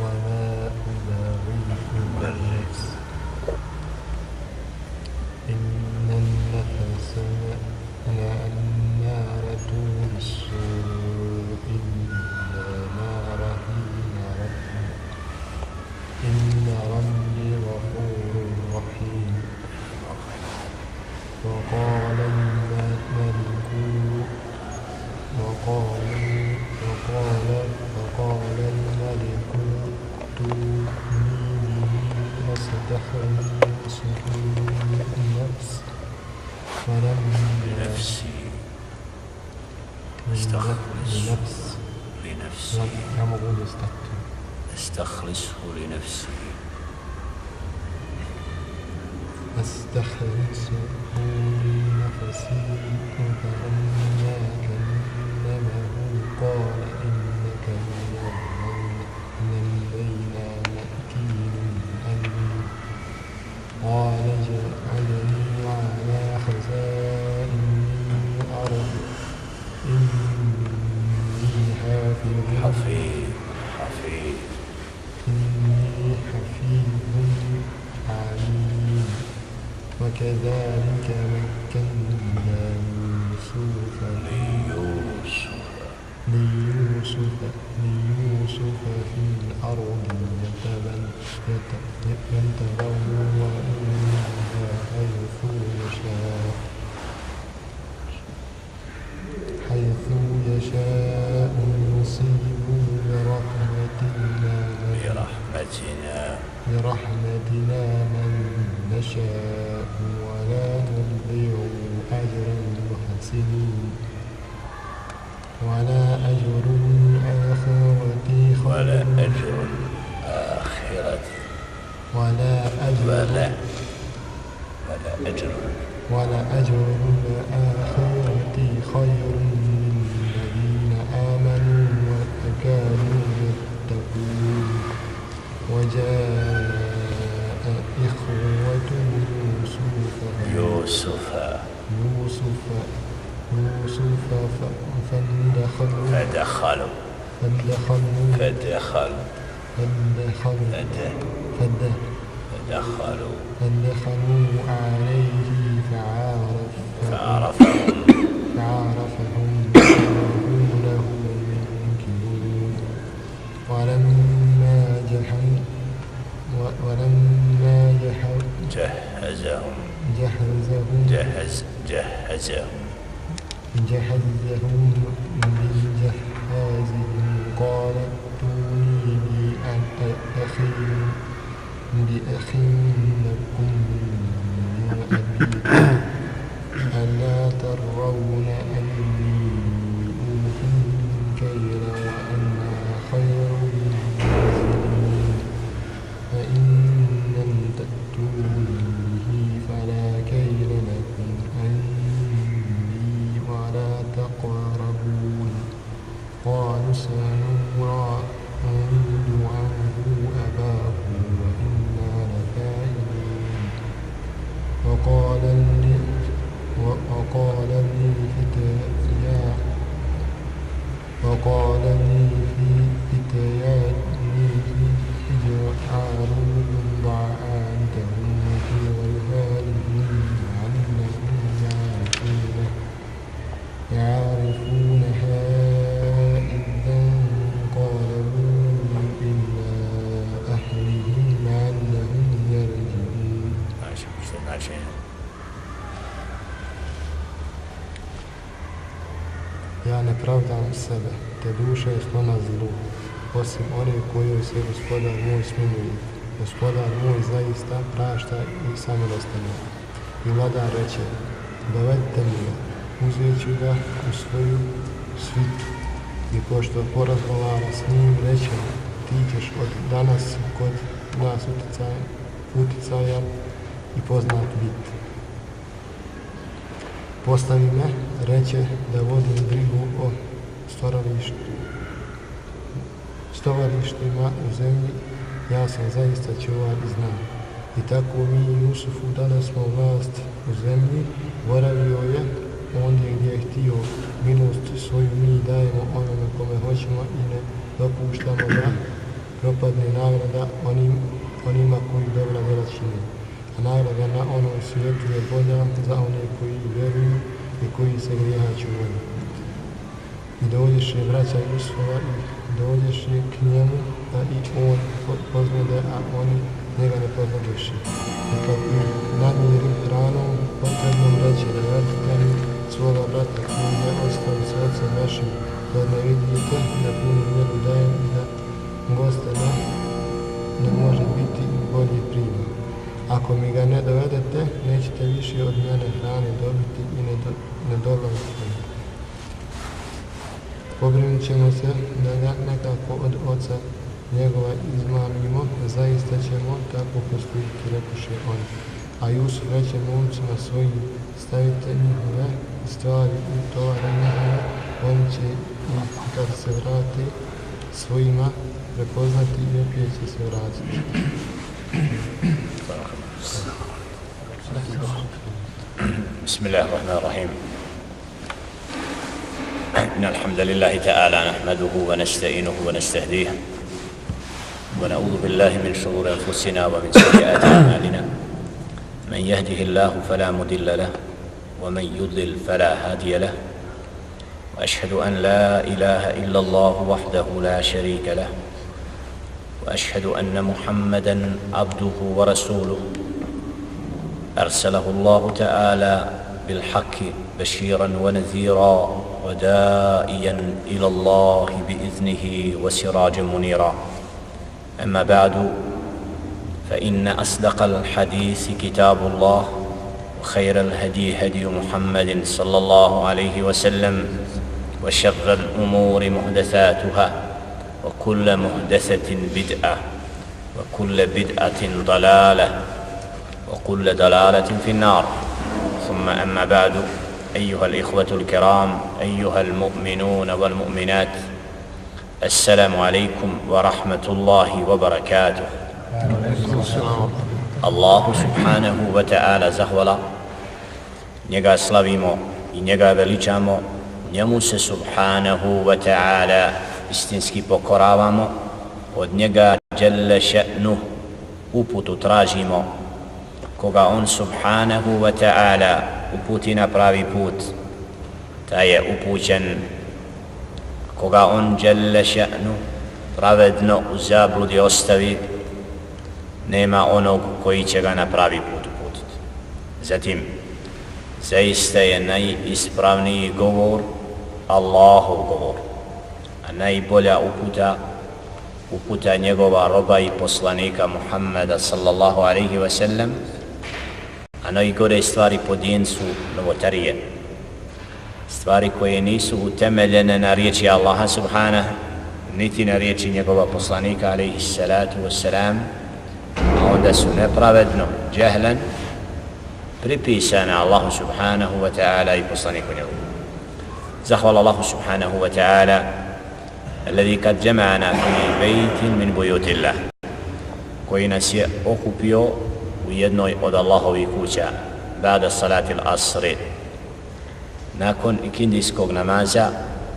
وما أبرئ نفسي إن النفس لأمارة بالسوء إلا ما رحم ربي إن ربي غفور رحيم. وقال الملك ائتوني به أستخلصه لنفسي استخلصه لنفسي فلما كلمه قال إنك من لدينا مكين أمين. قال اجعلني على خزائن الأرض إني حفيظ عليم. وكذلك مكنا ليوسف في الأرض يتبوأ منها حيث يشاء يصيب برحمتنا من نشاء ولا نضيع أجر المحسنين. ولا أجر الآخرة خير للذين آمنوا وكانوا يتقون. وجاء إخوة يوسف فدخلوا عليه فعرفهم وهم له منكرون. ولما جهزهم بجهازهم قال ائتوني بأخ لكم من أبيكم ألا ترون أني أوفي الكيل وأنا خير النازلين. فإن لم تأتوني به فلا كيل لكم عندي ولا تقربون. قالوا سنراود عنه أباه وإنا لفاعلون. وقال لفتيانه اجعلوا بضاعتهم في رحالهم لعلهم يعرفونها إذا انقلبوا إلى أهلهم لعلهم يرجعون. Ja ne pravdam sebe, te duša je sklona zlu, osim one kojoj se gospodar moj smiluje. Gospodar moj zaista prašta i samilostan je. I vladar reče, dovedite mi ga, uzet ću ga u svoju svitu. I pošto porazgovara s njim, reče, ti ćeš od danas kod nas uticajan i poznat biti. Postavi me, reče, da vodim brigu o stovarištima u zemlji, ja sam zaista čuvar i znam. I tako mi Jusufu dali smo vlast u zemlji, boravio je ondje gdje je htio, milost svoju mi dajemo onome kome hoćemo i ne dopuštamo da propadne nagrada onima koji dobra djela čine. A nagrada na onom svijetu je bolja za one koji vjeruju i koji se grijeha čuvaju. I dođeše braća Jusufova i dođeše k njemu, a i on pozvode, a oni njega ne pozvodeše. I kad bi namiri hranom, potrebnom reći da vratite mi svoga brata koji je ostao s ocem našim, da ne vidite da punu mjeru dajem i da goste ne može biti bolji prima. Ako mi ga ne dovedete, nećete više od mene hrane dobiti i ne dolazite. Pobrinut ćemo se da ga nekako od oca njegova izmamimo, zaista ćemo tako postupiti, rekoše oni. A Jusuf reče momcima svojim, stavite njihove stvari u tovare njihove, oni će i kad se vrate svojima prepoznati i opet će se vratiti. Bismillahirrahmanirrahim. إن الحمد لله تعالى نحمده ونستعينه ونستهديه ونعوذ بالله من شرور أنفسنا ومن سيئات أعمالنا من يهده الله فلا مضل له ومن يضلل فلا هادي له وأشهد أن لا إله إلا الله وحده لا شريك له وأشهد أن محمدًا عبده ورسوله أرسله الله تعالى بالحق بشيرا ونذيرا ودائيا إلى الله بإذنه وسراجا منيرا. أما بعد فإن أصدق الحديث كتاب الله وخير الهدي هدي محمد صلى الله عليه وسلم وشر الأمور محدثاتها وكل محدثة بدعة وكل بدعة ضلالة وكل ضلالة في النار. ثم أما بعد أيها الإخوة الكرام أيها المؤمنون والمؤمنات السلام عليكم ورحمة الله وبركاته. الله سبحانه وتعالى zahvala, njega slavimo i njega veličamo, njemu se subhanahu wa ta'ala istinski pokoravamo, od njega dželle še'nu uputu tražimo, koga on subhanahu wa ta'ala uputi na pravi put, taj je upućen. Koga on dželle še'nu pravedno u zabludi ostavi, nema onog koji će ga na pravi put uputiti. Zatim, zaista je najispravniji govor Allahov govor, a najbolja uputa njegova roba i poslanika Muhammeda sallallahu alaihi wa sallam, a najgore stvari po dinu su novotarije, stvari koje nisu utemeljene na riječi Allaha subhanahu, niti na riječi njegova poslanika alaihi salatu wassalam, a onda su nepravedno, džehlan, pripisane Allahu subhanahu wa ta'ala i poslaniku njegovu. Zahvala Allahu subhanahu wa ta'ala alladhi kad jama'ana fi bejtin min bujutillah, koji nas je okupio u jednoj od Allahovih kuća, ba'da salati al-asri, nakon ikindijskog namaza,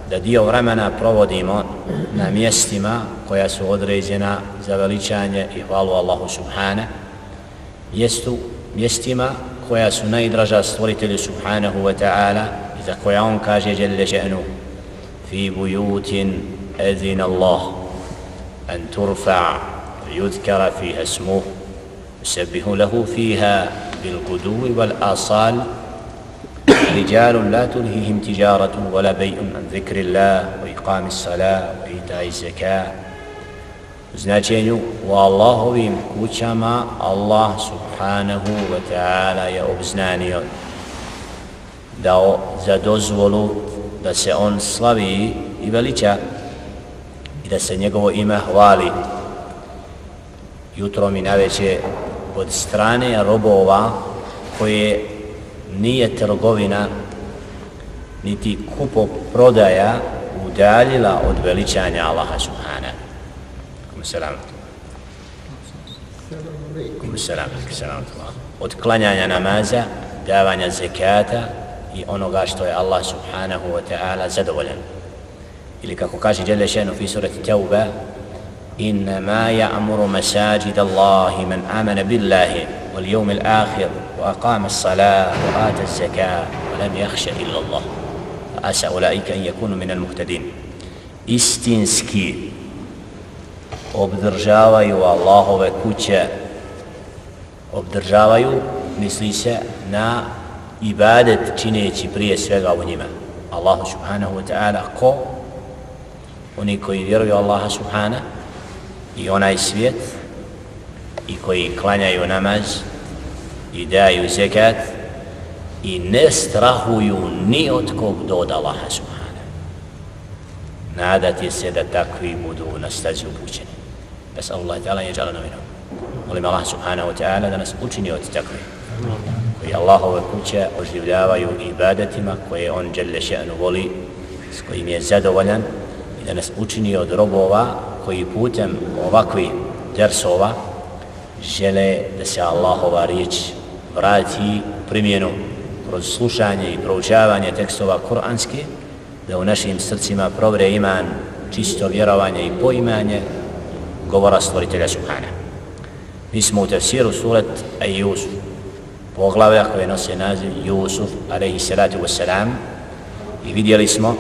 da dio vremena provodimo na mjestima koja su određena za veličanje i hvalu Allahu subhanahu, mjestima koja su najdraža stvoritelju subhanahu wa ta'ala i za koja on kaže dželle še'nu fi bujutin azina Allah an turfa yudhkara fiha ismuhu yusabbihu lahu fiha bil guduwi wal asal رجال لا تلهيهم تجارة ولا بيع عن ذكر الله وإقام الصلاة وإيتاء الزكاة. Značenju u Allahovim kućama Allah subhanahu wa ta'ala je obznanio, dao za dozvolu da se on slavi i veliča i da se njegovo ime hvali jutrom i navečer od strane robova koje nije trgovina niti kupoprodaja udaljila od veličanja Allaha subhanahu. Od klanjanja namaza, davanja zekata i onoga što je Allah subhanahu wa ta'ala zadovoljan. Ili kako kaže dželle še'nu fi surati Tauba, إنما يأمر مساجد الله من آمن بالله واليوم الآخر وأقام الصلاة وآتى الزكاة ولم يخش إلا الله فعسى أولئك أن يكونوا من المهتدين. Istinski obdržavaju Allahove kuće, obdržavaju, misli se na ibadet čineći prije svega u njima Allahu subhanahu wa ta'ala. Ko? Oni koji vjeruju Allaha subhanahu i onaj svijet i koji klanjaju namaz i daju zekat i ne strahuju ni od kog do Allaha subhanahu. Nadati se da takvi budu na stazi upućeni. Bes'al Allah ta'ala jeđalana minhum. Molim Allah subhanahu wa ta'ala da nas učini od takvi koji Allahove kuće oživljavaju ibadetima koje on dželle še'nu voli, s kojim je zadovoljan, i da nas učini od robova koji putem ovakvih dersova žele da se Allahova riječ vrati u primjenu kroz slušanje i proučavanje tekstova kuranske, da u našim srcima provre iman, čisto vjerovanje i poimanje govora stvoritelja subhana. Mi smo u tefsiru surat Yusuf, poglavlja koje nose naziv Yusuf alejhi salatu wassalam, i vidjeli smo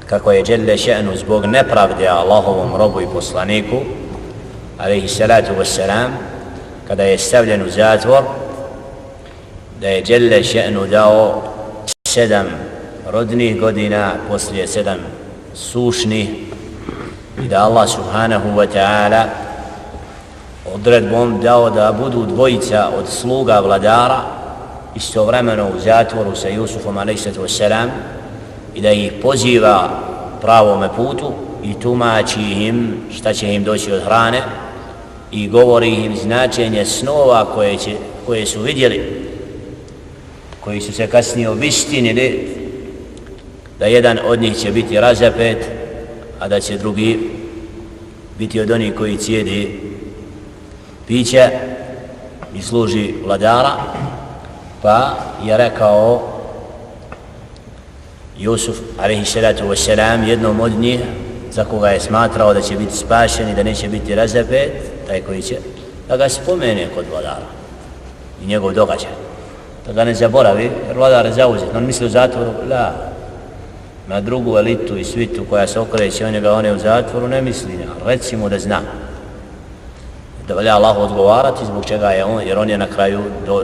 kako je dželle še'nu zbog nepravde Allahovom robu i poslaniku alejhi salatu wassalam, kada je stavljen u zatvor, da je dželle še'nu dao 7 rodnih godina poslije 7 sušnih, i da Allah subhanahu wa ta'ala odredbom dao da budu dvojica od sluga vladara istovremeno u zatvoru sa Jusufom alejhi wassalam, i da ih poziva pravome putu i tumači im šta će im doći od hrane i govori im značenje snova koje su vidjeli, koji su se kasnije obistinili, da jedan od njih će biti razapet, a da će drugi biti od onih koji cijedi piće i služi vladara. Pa je rekao Jusuf alejhi salatu wassalam jednom od njih, za koga je smatrao da će biti spašen i da neće biti razapet, taj koji će, da ga spomene kod vladara i njegov događaj, da ga ne zaboravi, jer vladar je zauzet. On misli u zatvoru, na drugu elitu i svitu koja se okreće on je u zatvoru, ne misli, recimo da zna da valja Allahu odgovarati zbog čega je on, jer on je na kraju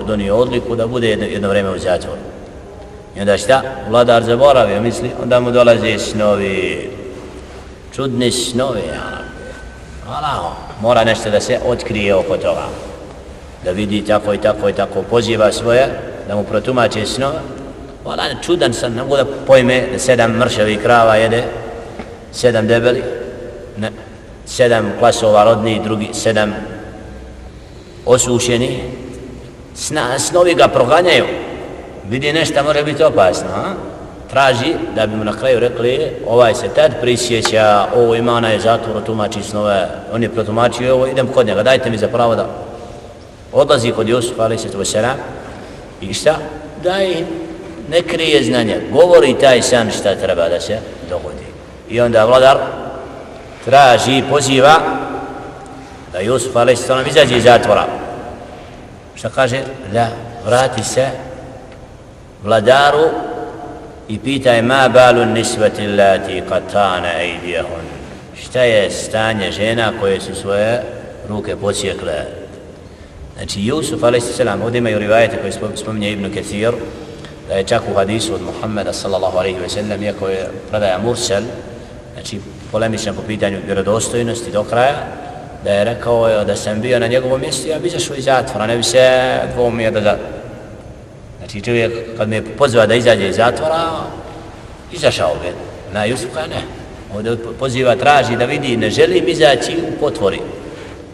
donio odliku da bude jedno vrijeme u zatvoru. I onda šta? Vladar zaboravio, misli, onda mu dolaze snovi, čudni snovi, mora nešto da se otkrije oko toga, da vidi tako i tako i tako, poziva svoje da mu protumače snove. Čudan sam, ne mogu da pojme da 7 mršavih krava jede, 7 debeli, 7 klasova rodnih, drugi 7 osušeni. Snovi ga proganjaju, vidi nešto može biti opasno, traži da bi mu na kraju rekli, ovaj se tad prisjeća, ovo ima onaj zatvor, tumači snove, on je protumačio ovo, idem kod njega, dajte mi za pravo da odlazi kod Jusufa alejhi wassalam i šta? Daj, ne krije znanje, govori taj san šta treba da se dogodi. I onda vladar traži, poziva da Jusuf alejhi wassalam izađe iz zatvora. Šta kaže? Da, vrati se vladaru i pitaj ma balu nisvati allati qatana aydiyahun. Šta je stanje žena koje su svoje ruke posjekle? Znači Jusuf alejhi wassalam, ovdje imaju rivajete koje spominje Ibn Kathir, da je čak u hadisu od Muhammeda sallallahu alejhi ve sellem, iako je predaja mursal, znači polemičan po pitanju vjerodostojnosti do kraja, da je rekao da sam bio na njegovom mjestu, ja bi izašao iz zatvora, ne bi se dvoumio da... Znači čovjek kad me pozva da izađe iz zatvora, izašao bi. Na Jusufa ne. Ovdje poziva, traži da vidi, ne želim izaći u potvori,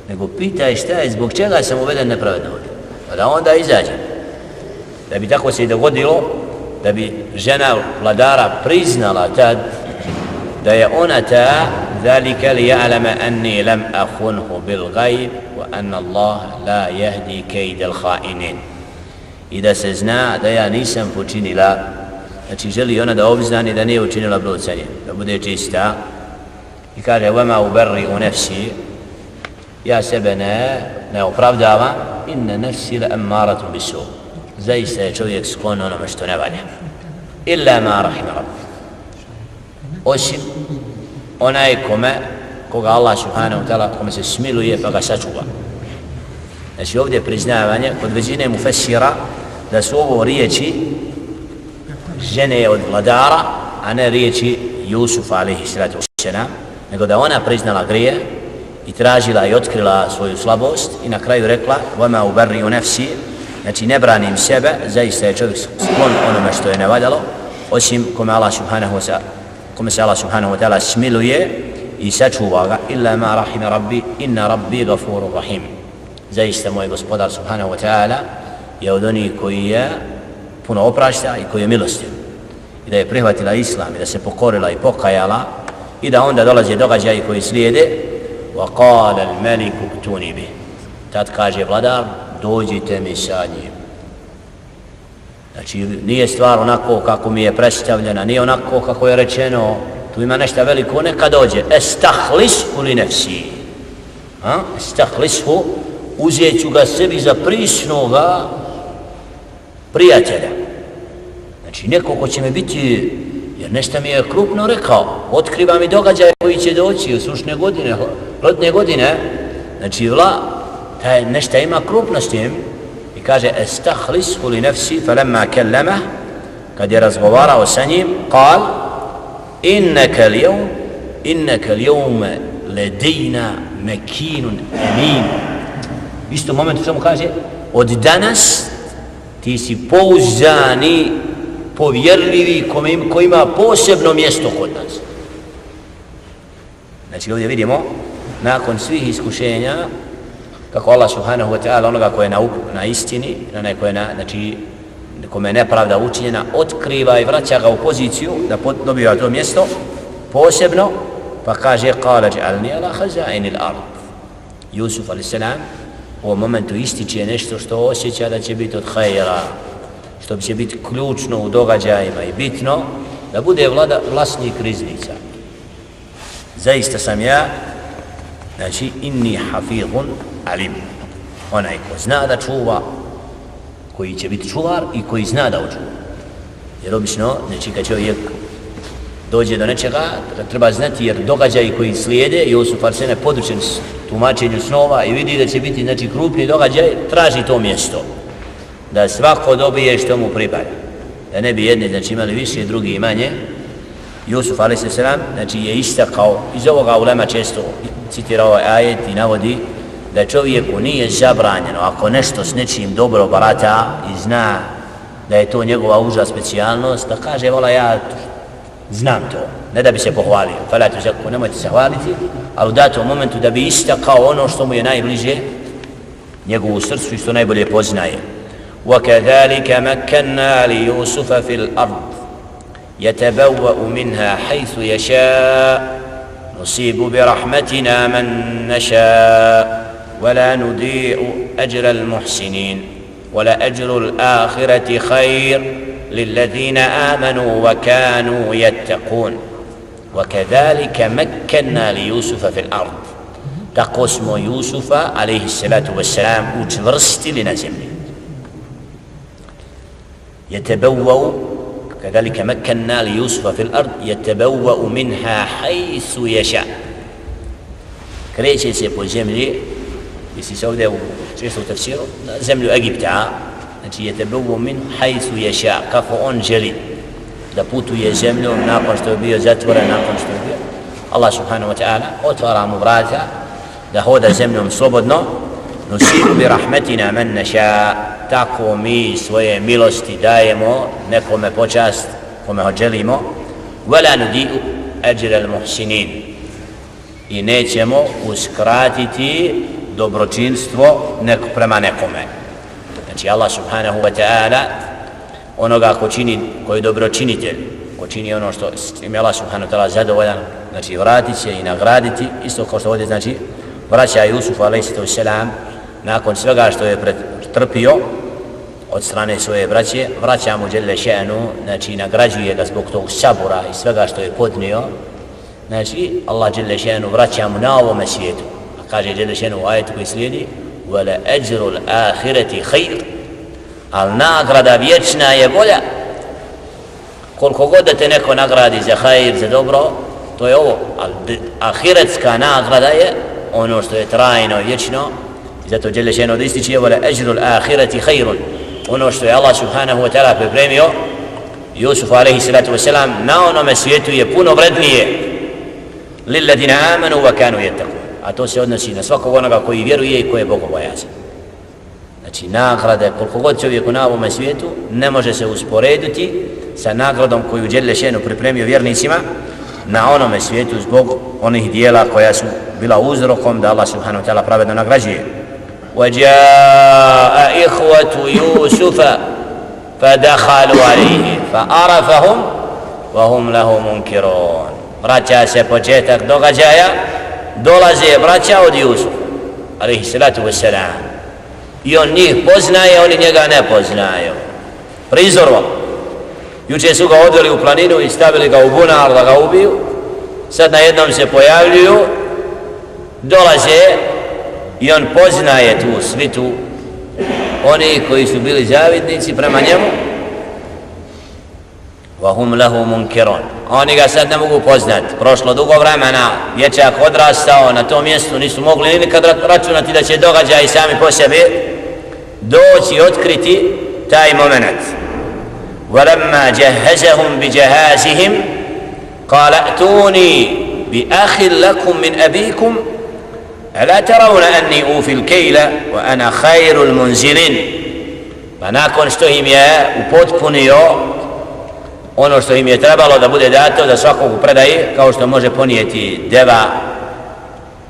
nego pitaj šta je, zbog čega sam uveden nepravedno ovdje, pa da onda izađe. Da bi tako se i dogodilo, da bi žena vladara priznala tad da je ona ta, ذلك ليعلم أني لم أخنه بالغيب وأن الله لا يهدي كيد الخائنين. I da se zna da ja nisam počinila, znači želi ona da obznani da nije učinila blud sa njim, da bude čista i kaže وَمَا أُبَرِّئُ نَفْسِي, ja sebe ne opravdavam, inne nefsi la emmaratu bisu, zaista je čovjek sklon onome što ne valja, illa ma rahima rabbi, osim onaj koga Allah subhanahu wa ta'ala, kome se smiluje pa ga sačuva. Znači ovdje je priznavanje kod većine mufessira da su ovo riječi žene od vladara, a ne riječi Jusufa alaihi salatu wassalam, nego da ona priznala grije i tražila i otkrila svoju slabost i na kraju rekla وَمَا أُبَرِّئُ نَفْسِي, znači ne branim sebe, zaista je čovjek sklon onome što je nevaljalo, osim kome se Allah subhanahu wa ta'ala smiluje i sačuva ga, illa ma rahime rabbi, inna rabbi gafuru rahim. Zaista moj gospodar subhanahu wa ta'ala je od onih koji je puno oprašta i koji je milostiv. I da je prihvatila islam i da se pokorila i pokajala i da onda dolaze događaji koji slijede وَقَالَ الْمَلِكُ ائْتُونِي بِهِ, tad kaže vladar, dođite mi sa njim. Znači nije stvar onako kako mi je predstavljena, nije onako kako je rečeno, tu ima nešto veliko, neka dođe. Estahlishu li nefsi, estahlishu, uzet ću ga sebi za prisnoga prijatelja. Znači neko ko će mi biti, jer nešto mi je krupno rekao, otkriva mi događaje koji će doći u sušne godine, ljetne godine, znači taj nešto ima krupno s tim i kaže estahlishu li nefsi falemma kellemah, kad je razgovarao sa njim, kal innaka al-yawma ladayna makinun amin. Isto momentu samo kaže od danas ti si pouzdani, povjerljivi, koji ima posebno mjesto kod nas. Znači ovdje vidimo nakon svih iskušenja kako Allah subhanahu wa ta'ala onoga koje je na istini, onaj koje je znači kome je nepravda učinjena, otkriva i vraća ga u poziciju da dobiva to mjesto posebno, pa kaže qala ja'alni ala khaza'in al-ard. Jusuf a.s. u ovom momentu ističe nešto što osjeća da će biti od hajera, što će biti ključno u događajima i bitno, da bude vlasnik riznica. Zaista sam ja, znači inni hafidhun alim, onaj ko zna da čuva, koji će biti čuvar i koji zna da očuva. Jer obično, znači kad čovjek dođe do nečega, treba znati, jer događaji koji slijede, Jusuf a.s. podučen tumačenju snova i vidi da će biti znači krupni događaj, traži to mjesto, da svako dobije što mu pripada, da ne bi jedni znači imali više, drugi manje. Jusuf a.s. znači je istakao, iz ovoga ulema često citira ovaj ajet i navodi da čovjeku nije zabranjeno ako nešto s nečim dobro barata i zna da je to njegova uža specijalnost, da kaže vola ja znam to, ne da bi se pohvalio, falatu zakku, nemojte se hvaliti, ali u datom momentu da bi istakao ono što mu je najbliže njegovu srcu i što najbolje poznaje. وَكَذَلِكَ مَكَّنَّا لِيُوسُفَ فِي الْأَرْضِ يَتَبَوَّأُ مِنْهَا حَيْثُ يَشَاءُ نُصِيبُ بِرَحْمَتِنَا مَنْ نَشَاءُ وَلَا نُضِيعُ أَجْرَ الْمُحْسِنِينَ وَلَأَجْرُ الْآخِرَةِ خَيْرٌ لِلَّذِينَ آمَنُوا وَكَانُوا يَتَّقُونَ وَكَذَلِكَ مَكَّنَّا لِيُوسُفَ فِي الْأَرْضِ. Tako smo Jusufa alaihi salatu wassalam učvrstili na zemlji. يتبوأ كذلك مكنا ليوسف في الأرض يتبوأ منها حيث يشاء. kreće se po zemlji, misli se ovdje često u tafsiru, na zemlju Egipta, znači يتبوأ من حيث يشاء, kako on želi da putuje zemljom nakon što je bio zatvoren, nakon što je bio. Allah subhanahu wa ta'ala otvara mu vrata da hoda zemljom slobodno. Nusibu bi rahmetina man nasha, tako mi svoje milosti dajemo nekome počast kome želimo. Wala nudi'u ajra al-muhsinin, i nećemo uskratiti dobročinstvo prema nekome. Znači Allah subhanahu wa ta'ala onoga koji je dobročinitelj, ko čini ono što im je Allah subhanahu wa ta'ala zadovoljan, znači vratit će i nagraditi, isto kao što ovdje znači vraća Jusuf a.s. nakon svega što je pretrpio od strane svoje braće, vraća mu dželle še'nu, znači nagrađuje ga zbog tog sabura i svega što je podnio, Znači, Allah dželle šanu vraća mu na ovome svijetu. A kaže dželle šanu u ajetu koji slijedi: "Wala ajrul ahireti khair." Al nagrada vječna je bolja. Koliko god da te neko nagradi za hajr, za dobro, to je ovo. Ali ahiretska nagrada je ono što je trajno i vječno. I zato dželle šanu ističe: "Wala ajrul ahireti khairun." Ono što je Allah subhanahu wa ta'ala pripremio Jusufu alaihi salatu wasalam na onome svijetu je puno vrednije. Lilladina amanu wa kanu yattaqun. A to se odnosi na svakog onoga koji vjeruje i koji je bogobojazan. Znači nagrade koliko god čovjeku na ovome svijetu ne može se usporediti sa nagradom koju dželle šanu pripremio vjernicima na onome svijetu zbog onih dijela koja su bila uzrokom da Allah subhanahu wa ta'ala pravedno nagrađuje. وجاء إخوة يوسف فدخلوا عليه فعرفهم وهم له منكرون. Vraća se početak događaja, dolaze braća od Jusufa alejhi salatu vesselam i on njih poznaje, oni njega ne poznaju. Prizorno. Juče su ga odveli u planinu i stavili ga u bunar da ga ubiju. Sad na jednom se pojavljuju, dolaze i on poznaje tu svitu oni koji su bili zavidnici prema njemu. وَهُمْ لَهُ مُنْكِرُونَ. Oni ga sad ne mogu poznati. Prošlo dugo vremena, dječak odrastao na tom mjestu, nisu mogli nikad računati da će događaj sami po sebi doći i otkriti taj moment. وَلَمَّا جَهَّزَهُمْ بِجَهَازِهِمْ قَالَ ائْتُونِي بِأَخٍ لَكُمْ مِنْ أَبِيكُمْ أَلَا تَرَوْنَ أَنِّي أُوفِي الْكَيْلَ وَأَنَا خَيْرُ الْمُنْزِلِينَ. Pa nakon što im je upotpunio ono što im je trebalo da bude dato da svakog predaje, kao što može ponijeti deva,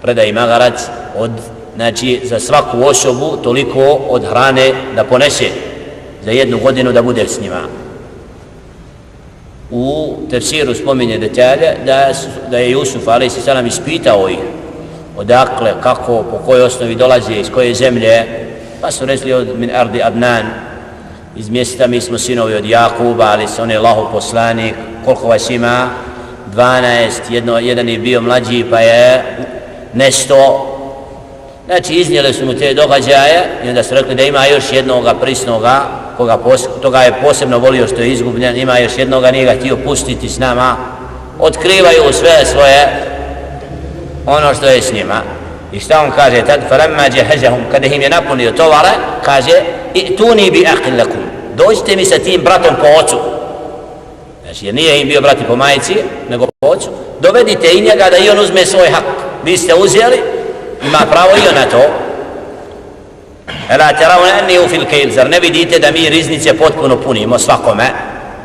predaje magarac, znači za svaku osobu toliko od hrane da ponese za 1 godinu da bude s njima. U tefsiru spominje detalje da je Jusuf alejhi selam ispitao ih odakle, kako, po kojoj osnovi dolaze, iz koje zemlje, pa su rekli od min ardi Adnan, iz mjesta mi smo sinovi od Jakuba, ali on je Allahov poslanik. Koliko vas ima? 12, jedan je bio mlađi pa je nesto. Znači iznijeli su mu te događaje i onda su rekli da ima još jednoga prisnoga, toga je posebno volio što je izgubljen, ima još jednoga, nije ga htio pustiti s nama. Otkrivaju sve svoje ono što je s njima. I šta on kaže tad? فَلَمَّا جَهَزَهُمْ. Kada im je napunio tovara, kaže: "I'tuni bi akhil lakum." Dođite mi sa tim bratom po ocu. Znači, jer nije im bio brat i po majici, nego po ocu. Dovedite i njega da i on uzme svoj hak. Vi ste uzeli, ima pravo i on na to. "Ela tarawna anni ufil kayl." Zar ne vidite da mi riznice potpuno punimo svakome?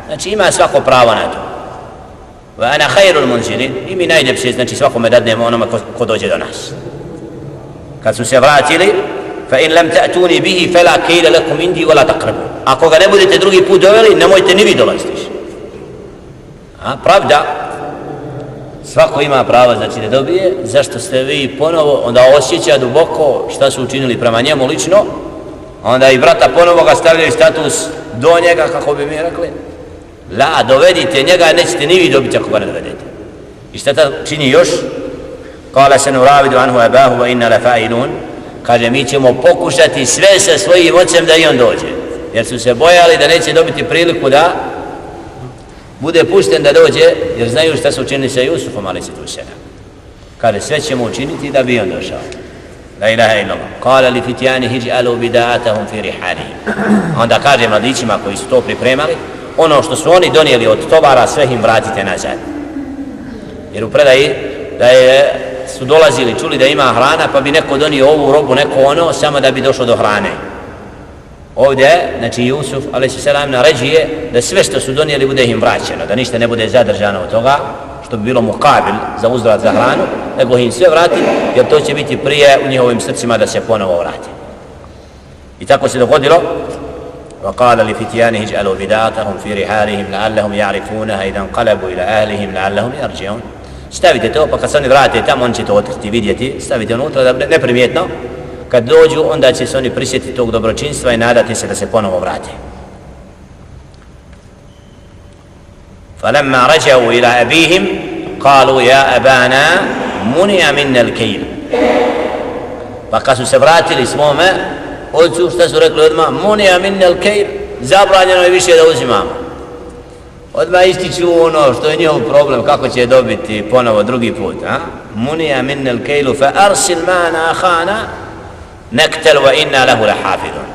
Znači, ima svako pravo na to. "Wa ana khairul munzilin." I mi najljepše, znači svakome dadnemo onome ko dođe do nas. Kad su se vratili, فَإِنْ لَمْ تَأْتُونِ بِهِ فَلَا كَيْلَ لَكُمْ عِنْدِي وَلَا تَقْرَبُوا. Ako ga ne budete drugi put doveli, nemojte ni vi dolaziti. Pravda, svako ima pravo, znači da dobije. Zašto ste vi ponovo, onda osjeća duboko šta su učinili prema njemu lično, onda i brata ponovo ga stavljaju status do njega, kako bi mi rekli. La, dovedite njega, nećete ni vi dobiti ako ga ne dovedete. I šta ta čini još? قَالَ سَنُرَاوِدُ عَنْهُ أَبَاهُ وَإِنَّا لَفَاعِلُونَ. Kaže, mi ćemo pokušati sve sa svojim ocem da i on dođe. Jer su se bojali da neće dobiti priliku da bude pušten da dođe, jer znaju šta su učinili sa Jusufom, ali se tu sena. Kaže, sve ćemo učiniti da bi on došao. La ilaha illallah. Kale li fitjanihi dž'alu bida'atahum fi rihalihim. Onda kaže mladićima koji su to pripremali, ono što su oni donijeli od tovara, sve im vratite nazad. Jer u predaji da su dolazili, čuli da ima hrana, pa bi neko donio ovu robu, neko ono, samo da bi došlo do hrane. Ovdje, znači Jusuf a.s. naređuje da sve što su donijeli bude im vraćeno, da ništa ne bude zadržano od toga, što bi bilo mukabil za uzvrat za hranu, nego im sve vrati, jer to će biti prije u njihovim srcima da se ponovo vrati. I tako se dogodilo. وقال لفتيانه اجعلوا بضاعتهم في رحالهم لعلهم يعرفونها إذا انقلبوا إلى أهلهم لعلهم يرجعون. Stavite to, pa kad se oni vrate tamo, on će to otkriti, vidjeti, stavite unutra, da neprimjetno, kad dođu, onda će se oni prisjetiti tog dobročinstva i nadati se da se ponovo vrate. فَلَمَّا رَجَعُوا إِلَىٰ أَبِيهِمْ Kalu ja abana munija minnel kejl. Pa kad su se vratili svome ocu, šta su rekli odmah? Munija minnel kejl, zabranjeno je više da uzimamo. Odmah ističu ono što je njihov problem, kako će dobiti ponovo drugi put. Munija minnel kejlu fa arsil mana ahana nektel wa inna lahu lahafidun.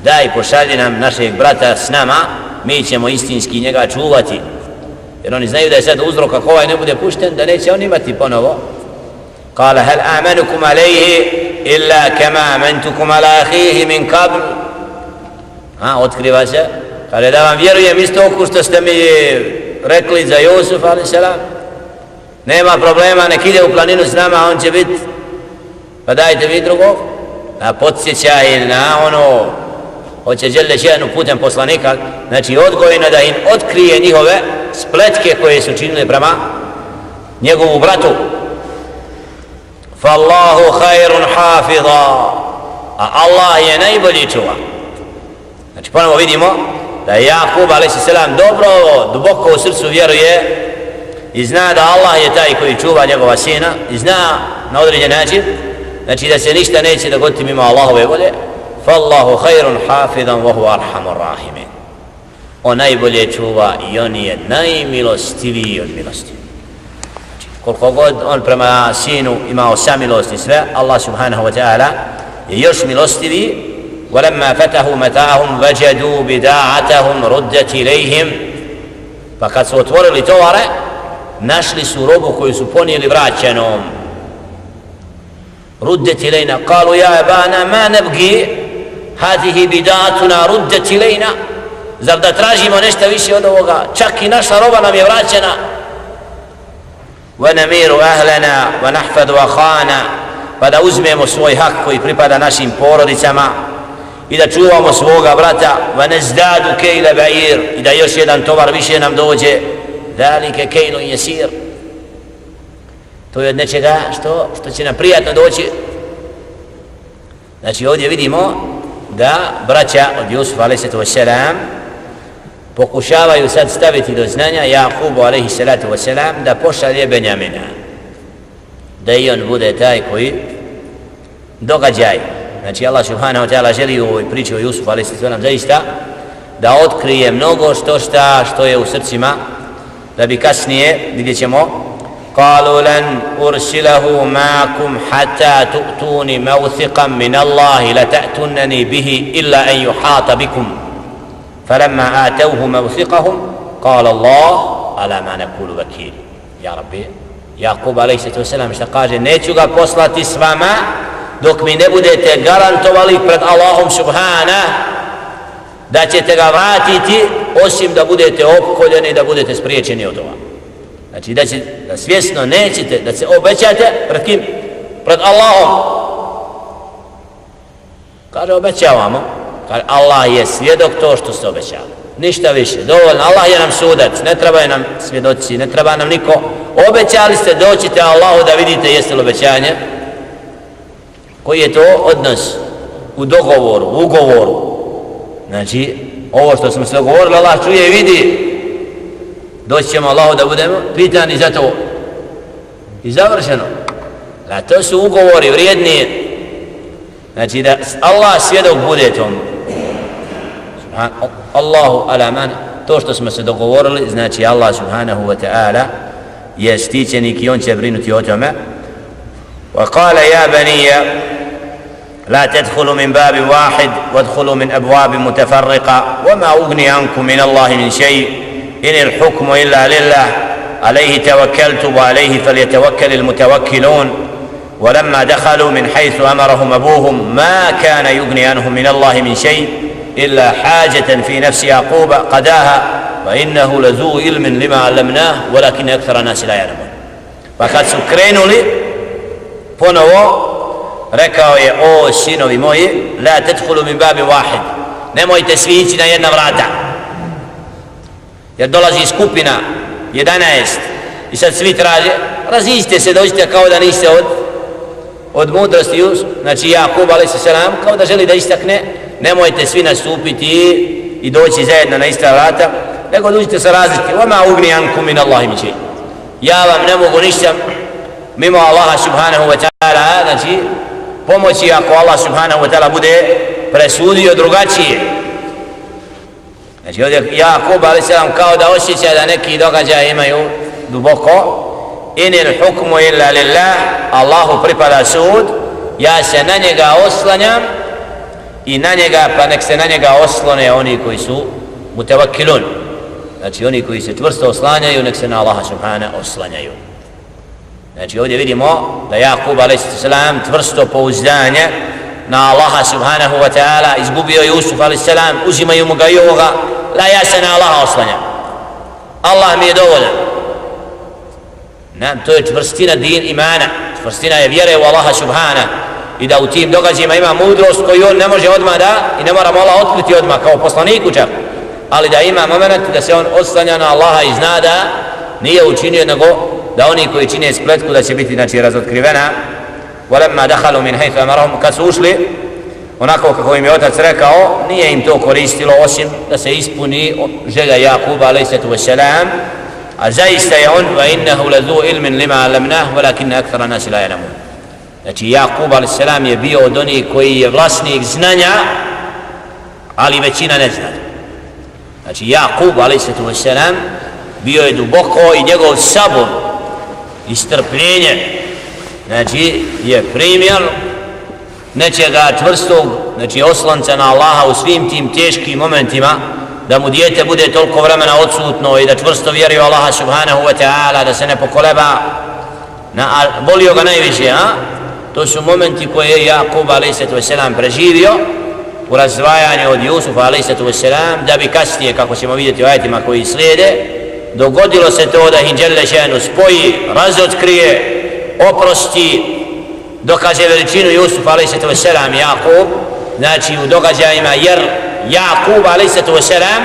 Daj, pošalji nam našeg brata s nama, mi ćemo istinski njega čuvati. Jer oni znaju da je sad uzrok ako ovaj ne bude pušten, da neće on imati ponovo. Kala hal amanukum alejhi illa kama amantukum ala ahihi min kabl. Otkriva se. Kaže da vam vjerujem isto oko što ste mi rekli za Jusuf a.s. Nema problema, nek ide u planinu s nama, on će biti. Pa dajte vi drugog. Podsjećaj na ono, hoće žele še'nu putem poslanika, znači odgojno da im otkrije njihove spletke koje su činili prema njegovu bratu. Fallahu khairun hafidha, a Allah je najbolji čuvar. Znači ponovo vidimo da je Jakub a.s. dobro, duboko u srcu vjeruje i zna da Allah je taj koji čuva njegova sina i zna na određen način, znači da se ništa neće dogoditi mimo Allahove volje. Fallahu khairun hafidhan wa huwa arhamur rahimin. On najbolje čuva i on je najmilostiviji od milosti. Znači, koliko god on prema sinu imao samilost i sve, Allah subhanahu wa ta'ala je još milostiviji. ولما فتحوا متاعهم وجدوا بداعتهم ردت إليهم. Pa kad su otvorili tovare, našli su robu koju su ponijeli vraćenom. Ruddet ilejna, kalu ja ebana ma nebgi hadihi bidatuna ruddet ilejna. Zar da tražimo nešto više od ovoga, čak i naša roba nam je vraćena. Wa namiru ahlana wa nahfadu akhana, pa da uzmemo svoj hak koji pripada našim porodicama i da čuvamo svoga brata. Wa nazdadu kejla ba'ir, i da još jedan tovar više nam dođe. Zalike kejlun jesir, to je od nečega što će nam prijatno doći. Znači ovdje vidimo da braća od Jusufa a.s. pokušavaju sad staviti do znanja Jakubu a.s. da pošalje Benjamina, da i on bude taj koji događaj. Znači Allah subhanahu wa ta'ala želi u ovoj priči o Jusufu a.s. zaista da otkrije mnogo što je u srcima, da bi kasnije, vidjet ćemo, قالوا لن أرسله معكم حتى تؤتوني موثقا من الله لتأتونني به إلا أن يحاط بكم فلما آتوه موثقهم قال الله على ما نقول وكيل. يا ربي Jakub a.s. šta kaže, neću ga poslati s vama dok mi ne budete garantovali pred Allahom subhanahu da ćete ga vratiti, osim da budete opkoljeni, da budete spriječeni od toga. Znači da svjesno nećete, da se obećate pred kim? Pred Allahom. Kaže obećavamo, kaže Allah je svjedok to što ste obećali. Ništa više, dovoljno, Allah je nam sudac, ne trebaju nam svjedoci, ne treba nam niko. Obećali ste, doćite Allahu da vidite jeste li obećanje. Koji je to odnos u dogovoru, u ugovoru. Znači, ovo što smo se dogovorili, Allah čuje i vidi. Doći ćemo Allahu da budemo pitani za to. I završeno. A to su ugovori vrijedni. Znači da Allah svjedok bude tom. Allahu alaman. To što smo se dogovorili, znači Allah subhanahu wa ta'ala je stićenik i on će brinuti o tome. Wa qala ya baniya la tadkhulu min babi wahid wadkhulu min abwab mutafarriqa wa ma ughni ankum min Allahi min shay. إن الحكم إلا لله عليه توكلت وعليه فليتوكل المتوكلون. ولما دخلوا من حيث أمرهم أبوهم ما كان يغني عنهم من الله من شيء إلا حاجة في نفس يعقوب قضاها وإنه لذو علم لما علمناه ولكن أكثر الناس لا يعلمون. فقد سكرينولي ponovo rekao je, o sinovi moji, la tadkhulu min babi wahid, nemojte svi ići na jedna vrata. Jer dolazi skupina 11 i sad svi traže, raziđite se, dođite kao da niste od mudrosti. Znači Jakub a.s. kao da želi da istakne, nemojte svi nastupiti i doći zajedno na ista vrata, nego dođite sa različiti. Vama ugni ankum min Allahi min shay. ja vam ne mogu ništa mimo Allaha subhanahu wa ta'ala, znači pomoći ako Allah subhanahu wa ta'ala bude presudio drugačije. Znači ovdje Jakub a.s. kao da osjeća da neki događaje imaju duboko inil hukmu illa lillah, Allahu pripada sud, ja se na njega oslanjam i na njega, pa nek se na njega oslone oni koji su mutavakkilun, znači oni koji se čvrsto oslanjaju, nek se na Allaha subhanahu oslanjaju. Znači ovdje vidimo da Jakub a.s. čvrsto pouzdanje na Allaha subhanahu wa ta'ala, izgubio Jusuf a.s. uzimaju mu ga i ovoga, la ja se na Allaha oslanjam, Allah mi je dovoljan. To je čvrstina din imana, čvrstina je vjere u Allaha subhanahu, i da u tim događajima ima mudrost koju on ne može odmah da, i ne mora mu Allah otkriti odmah kao poslaniku čak, ali da ima moment da se on oslanja na Allaha i zna da nije učinio nego da oni koji čine spletku da će biti znači razotkrivena. وَلَمَّا دَخَلُوا مِنْ حَيْثُ أَمَرَهُمْ, kad su ušli onako kako im je otac rekao, nije im to koristilo osim da se ispuni želja Jakuba alejsatu vesselam, a zaista je on وَإِنَّهُ لَذُو عِلْمٍ لِمَا عَلَّمْنَاهُ وَلَكِنَّ أَكْثَرَ النَّاسِ لَا يَعْلَمُونَ. Znači Jakub alejselam je bio od onih koji je vlasnik znanja, ali većina ne zna. Znači Jakub alejsatu vesselam bio je duboko i njegov sabor i strpljenje, znači je primjer nečega čvrstog, znači oslanca na Allaha u svim tim teškim momentima, da mu dijete bude toliko vremena odsutno i da čvrsto vjeruje u Allaha subhanahu wa ta'ala, da se ne pokoleba, volio ga najviše, to su momenti koje je Jakub alejsatu vesselam preživio u razdvajanju od Jusufa alejsatu vesselam, da bi kasnije, kako ćemo vidjeti u ajetima koji slijede, dogodilo se to da ih dželle še'nu spoji, razotkrije, oprosti, dokaže veličinu Jusufa alejsatu vesselam Jakub, znači u događajima, jer Jakub alejsatu vesselam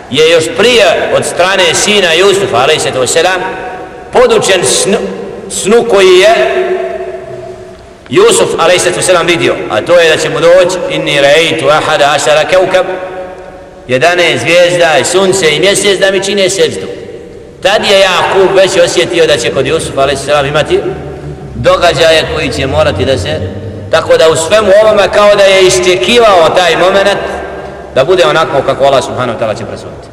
je još prije od strane sina Jusufa alejsatu vesselam podučen snu koji je Jusuf alejsatu vesselam vidio, a to je da će mu doći inni ra'aytu ahada ashara kawkab, 11 zvijezda i sunce i mjesec da mi čine sećdu. Tad je Jakub već osjetio da će kod Jusufa alejsselam imati događaje koji će morati da se, tako da u svemu ovome kao da je iščekivao taj moment da bude onako kako Allah subhanahu wa ta'ala će presuditi.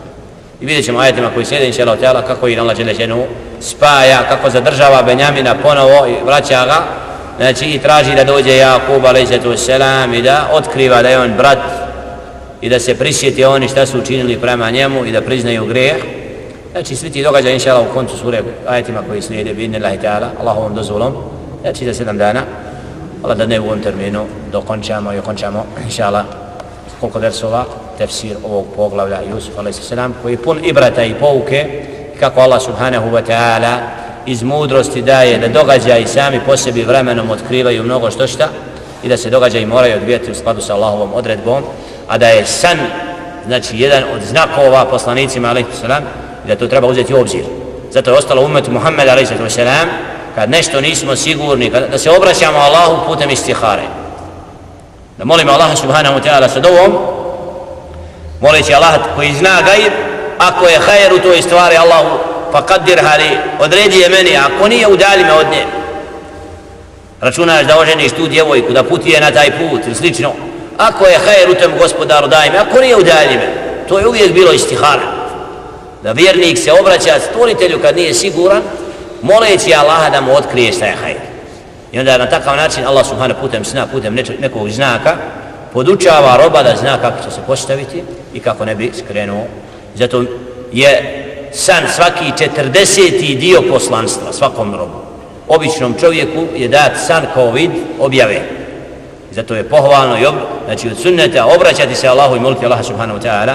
I vidjet ćemo ajetima koji slijede inša Allah ta'ala kako i Allah dželle še'nu spaja, kako zadržava Benjamina ponovo i vraća ga, znači i traži da dođe Jakub alejsatu vesselam i da otkriva da je on brat i da se prisjeti oni šta su učinili prema njemu i da priznaju grijeh. Znači svi ti događaji inša Allah u koncu sure ajetima koji slijede bi'idnillahi ta'ala, Allahovom dozvolom, znači za 7 dana, Allah da ne u ovom terminu dokončamo i okončamo inša Allah koliko versova tefsir ovog poglavlja Jusuf alejsselam, koji je pun ibrata i pouke kako Allah subhanahu wa ta'ala iz mudrosti daje da događaji sami po sebi vremenom otkrivaju mnogo što šta i da se događaji moraju odvijati u skladu sa Allahovom odredbom, a da je san znači jedan od znakova poslanicima alejsselam i da to treba uzeti u obzir. Zato je ostalo ummetu Muhammeda alejsselam kad nešto nismo sigurni, da se obraćamo Allahu putem istihare, da molimo Allaha subhanahu wa ta'ala sa dovom, moleći Allah koji zna gajb, ako je hajr u toj stvari Allahu faqaddirha li, odredi je meni, ako nije udalji me od nje. Računaš da oženiš tu djevojku, da putuje na taj put ili slično, ako je hajr u tem gospodaru daj me, ako nije udalji me. To je uvijek bilo istihara, da vjernik se obraća stvoritelju kad nije siguran, moleći Allaha da mu otkrije šta je hajr. I onda na takav način Allah subhanahu putem sna, putem nekog znaka podučava roba da zna kako će se postaviti i kako ne bi skrenuo. Zato je san svaki 40. dio poslanstva svakom robu. Običnom čovjeku je dat san kao vid objave. Zato je pohvalno i znači od sunneta obraćati se Allahu i moliti Allaha subhanahu wa ta'ala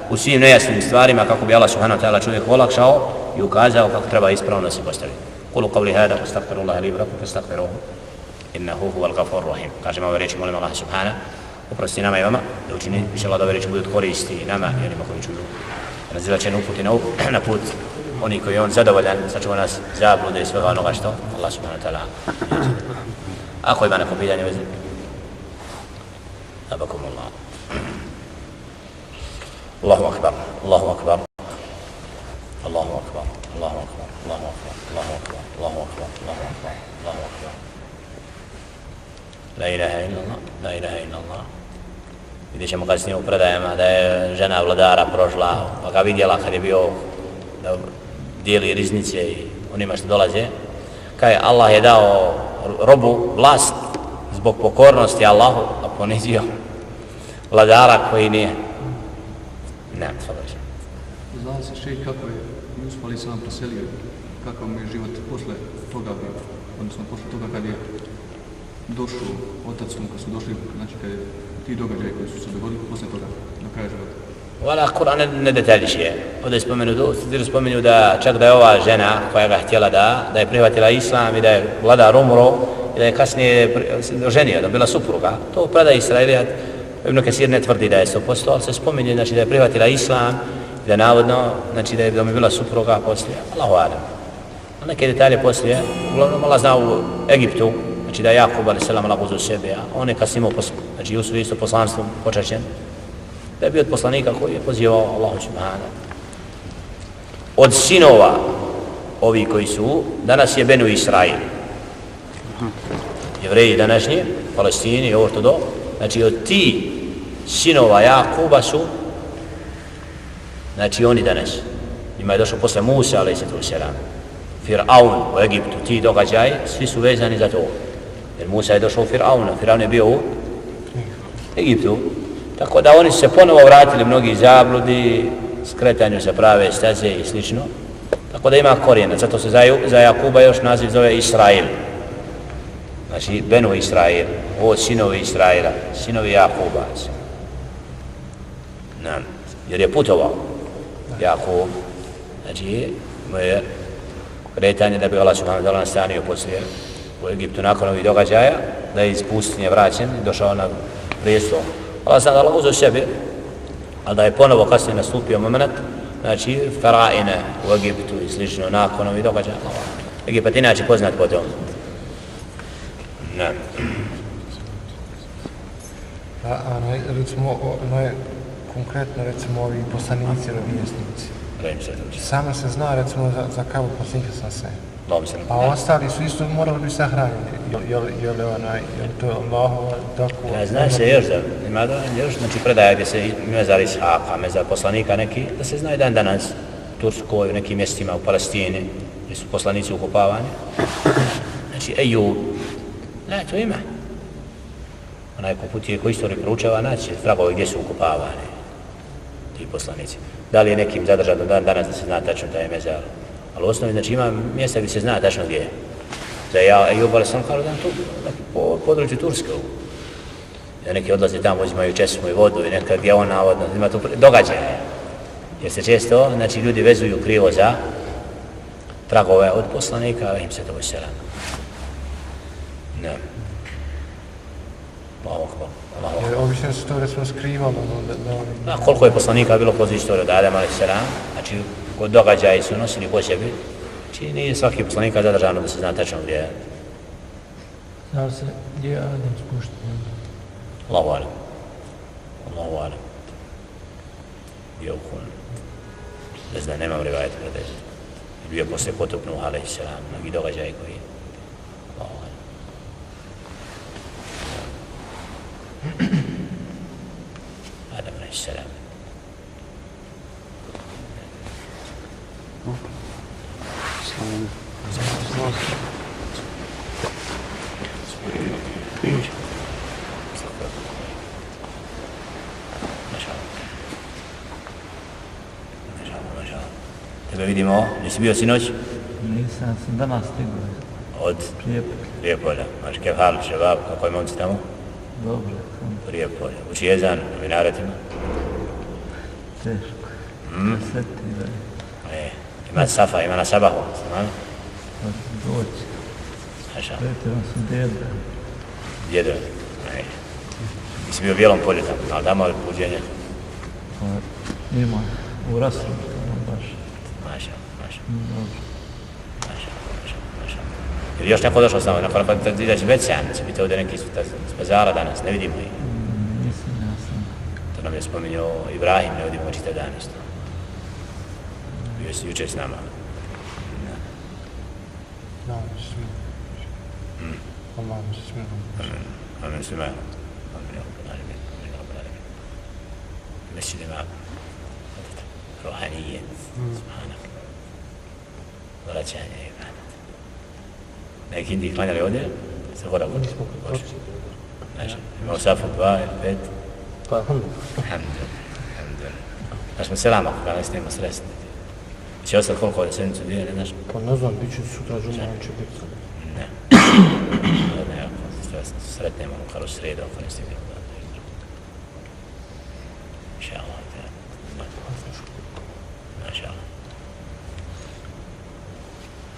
u svim nejasnim stvarima kako bi Allah subhanahu wa ta'ala čovjeku olakšao i ukazao kako treba ispravno se postaviti. قولوا قولي هذا واستغفر الله لي ولكم فاستغفروه انه هو الغفور الرحيم. Kažemo ove riječi, molim Allah subhanahu oprosti nama i vama, da učini inshallah da ove riječi budu koristi i nama i onima koji čuju, razilaće uputi na put oni koji je on zadovoljan, sačuva nas zablude i svega onoga što Allah subhanahu wa ta'ala. Ako ima neko pitanje vezi, abakumullah. Allahu akbar, Allahu akbar, Allahu akbar. Allahu akbar, Allahu akbar, Allahu akbar, Allahu akbar, Allahu akbar, Allahu akbar. La ilaha illallah, la ilaha illallah. Vidjet ćemo kasnije u predajama da je žena vladara prošla, pa ga vidjela kad je bio da dijeli riznice i onima što dolaze. Kaj Allah je dao robu vlast zbog pokornosti Allahu, a ponizio vladara koji nije. Ne, slobodno. Zna se šejh kako je Jusuf alejhi selam preselio, kakav mu je život posle toga bio, odnosno posle toga kad je došao otac mu, kad su došli, znači kad je ti događaji koji su se dogodili posle toga, do kraja života. Vala Kur'an ne detaljiše. Ovdje je spomenuo da čak da je ova žena koja ga htjela da je prihvatila islam i da je vladar umro i da je kasnije oženio, da bila supruga. To predaj Israilijat, Ibn Kesir ne tvrdi da je 100%, ali se spominje znači, da je prihvatila islam i da navodno, znači da je bila supruga poslije. Allahu alem. A neke detalje poslije, uglavnom Allah zna u Egiptu, znači da je Jakub a.s. Allah uzeo sebe, a on je kasnije imao, znači Jusuf isto poslanstvom počašćen, da je bio od poslanika koji je pozivao Allahu subhanahu. Od sinova ovi koji su, danas je Benu Israil. Jevreji današnji, Palestini i ortodo, znači od ti sinova Jakuba su, znači oni danas. Njima je došao posle Musa, alejhi selam. Firaun u Egiptu, ti događaji, svi su vezani za to. Jer Musa je došao u Firauna, Firaun je bio u Egiptu. Tako da oni su se ponovo vratili mnogi zabludi, skretanju sa prave staze i slično. Tako da ima korijena, zato se za Jakuba još naziv zove Israil. Znači Benu Israil, ovo sinovi Israila, sinovi Jakuba. Jer je putovao Jakub, znači moje kretanje da bi Allah subhanahu wa ta'ala nastanio poslije u Egiptu nakon ovih događaja, da je iz pustinje vraćen i došao na prijestol. Allah zna da Allah uzeo sebi, ali da je ponovo kasnije nastupio moment, znači faraine u Egiptu i slično nakon ovih događaja. Egipat inače poznat po tom. Ne. Recimo, konkretno recimo ovi poslanici, vjesnici. Samo se zna recimo za kavu poslanika sam se. A ostali su isto morali biti sahranjeni. Je li to Allahova tako? Ja, zna se još da ima još, znači predaje gdje se mezar Ishaka, mezar poslanika neki, da se zna i dan danas u Turskoj, u nekim mjestima u Palestini, gdje su poslanici ukopavani. Znači, Ejub, ne, to ima. Onaj ko putuje, ko istoriju proučava, naći tragovi gdje su ukopavani ti poslanici. Da li je nekim zadržan do dan danas da se zna tačno da je mezar? Ali u osnovi, znači ima mjesta gdje se zna tačno gdje je. Za Ejub ali sam kao da tu, po području Turske. Da neki odlaze tamo, uzimaju česmu i vodu i nekad gdje on navodno, ima tu događaje. Jer se često, znači ljudi vezuju krivo za tragove od poslanika, ali im se to selam. Ne. Allahu akbar. Jer obično se to recimo skrivalo. Koliko je poslanika bilo poznat istoriju od Adama a.s. Znači, kod događaji su nosili po sebi. Znači, nije svaki poslanika zadržano da se zna tačno gdje je. Zna se gdje je Adam spušten? Allahu alam. Allahu alam. Bio u Hun. Ne znam, nemam rivajeta predeći. Bio posle potopnu a.s. Mnogi događaji koji je. Allahu alam. Adam a.s. Tebe vidimo, jesi bio sinoć? Nisam, sam danas stigao. Od Prijepolja. Znači, kev hal, šebab, kako je momci tamo? Dobro, sam. Prijepolja. Uči jezan, u minaretima? Teško. Deseti da je. Ima safa, ima na sabahu. Doći. Haša. Pretjeram sam djeda. Djedo. Nisi bio u Bijelom polju tamo, ali tamo je buđenje? Ima, u Rasru, baš. Maša, maša. Dobro. Maša. Jer još neko došao s nama, nakon da izaći već sam, će biti ovdje neki s pazara danas, ne vidimo ih. Nisam, ja sam. To nam je spominjao Ibrahim, ne vidimo čitav dan isto. Bio si jučer s nama. Allah'ım bismillah. Allah'ım bismillah. Amin svima. Amin ya Rabbil Alemin. Amin ya Rabbil Alemin. Mescid imam. Ruhaniye. Subhanak. Vraćanje ibadet. Neki indi klanjali ovdje, se gora vodi. Imao safu 2 ili 5. Pa, alhamdulillah. Alhamdulillah. Znaš mu selam ako ga ne snima sresni. Će ostati koliko od sedmicu dvije, ne znaš? Pa ne znam, bit će sutra džuma, on će biti. Ne. Ne, ako sretnemo u karu sredu, ako ne stigne. Inša Allah. Inša Allah.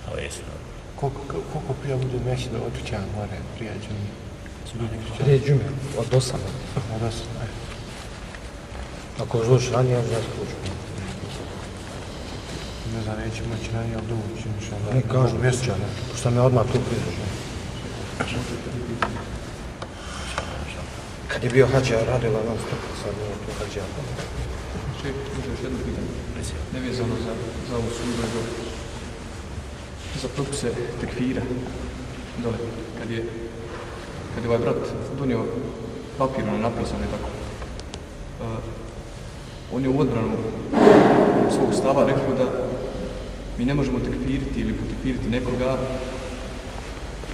Ovo je su. Koliko prija bude mešćina otvićan gore, prija džumi? Prije džume, od 8. Od 8, Ako želiš ranije, onda ja skuću. Ne znam, neće moći ranije, ali doći, inša Allah. Ne kažem, slučajno, što me odmah tu prizužio. Kad je bio hađa, radila nam stop, sad nije tu hađa. Šef, može još jedno pitanje. Nevezano za ovu sudu, za propise tekfira. Dole, kad je ovaj brat donio papirno napisano i tako. On je u odbranu svog stava rekao da mi ne možemo tekfiriti ili potekfiriti nekoga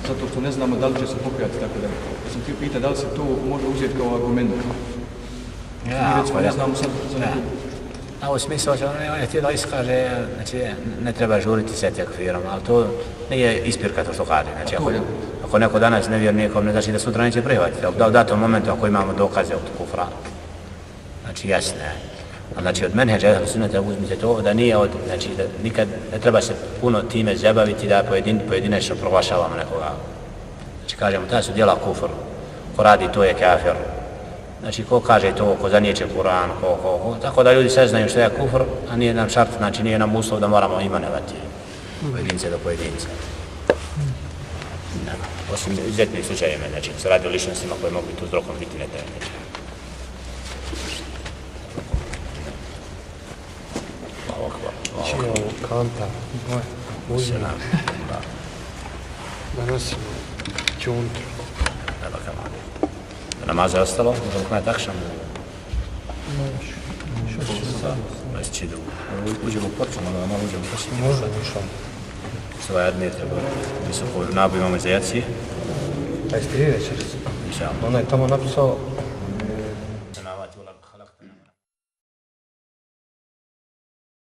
zato što ne znamo da li će se pokajati, tako da. Ja sam htio pitati da li se to može uzeti kao argument. Ja, mi recimo ne znamo sad za nekoga. A u smislu, on je htio da iskaže, znači ne treba žuriti se tekfirom, ali to nije ispirka to što kaže. Znači, ako neko danas nevjernikom, ne znači da sutra neće prihvatiti. Da u datom momentu ako imamo dokaze od kufra, znači jasno je. Znači od menheđa ehlu sunneta uzmite to da nije od, znači da nikad ne treba se puno time zabaviti da pojedinačno proglašavamo nekoga. Znači kažemo ta su djela kufr, ko radi to je kafir. Znači ko kaže to, ko zanijeće Kur'an, tako da ljudi sve znaju što je kufr, a nije nam šart, znači nije nam uslov da moramo imenovati pojedince do pojedinca. Osim izuzetnih slučajima, znači se radi o ličnostima koje mogu tu uzrokom biti netajni. Čija ovo kanta, uzme, da nosimo čuntru. Nema kamali. Namaza je ostalo, možemo klanjati akšam u mesčidu. Uđemo u porcu, malo uđemo u porcu. Možda, ništa. Svoja admir treba visoko nabu imamo za jacije. A jeste vi večeras? Inša Allah. Ona je tamo napisao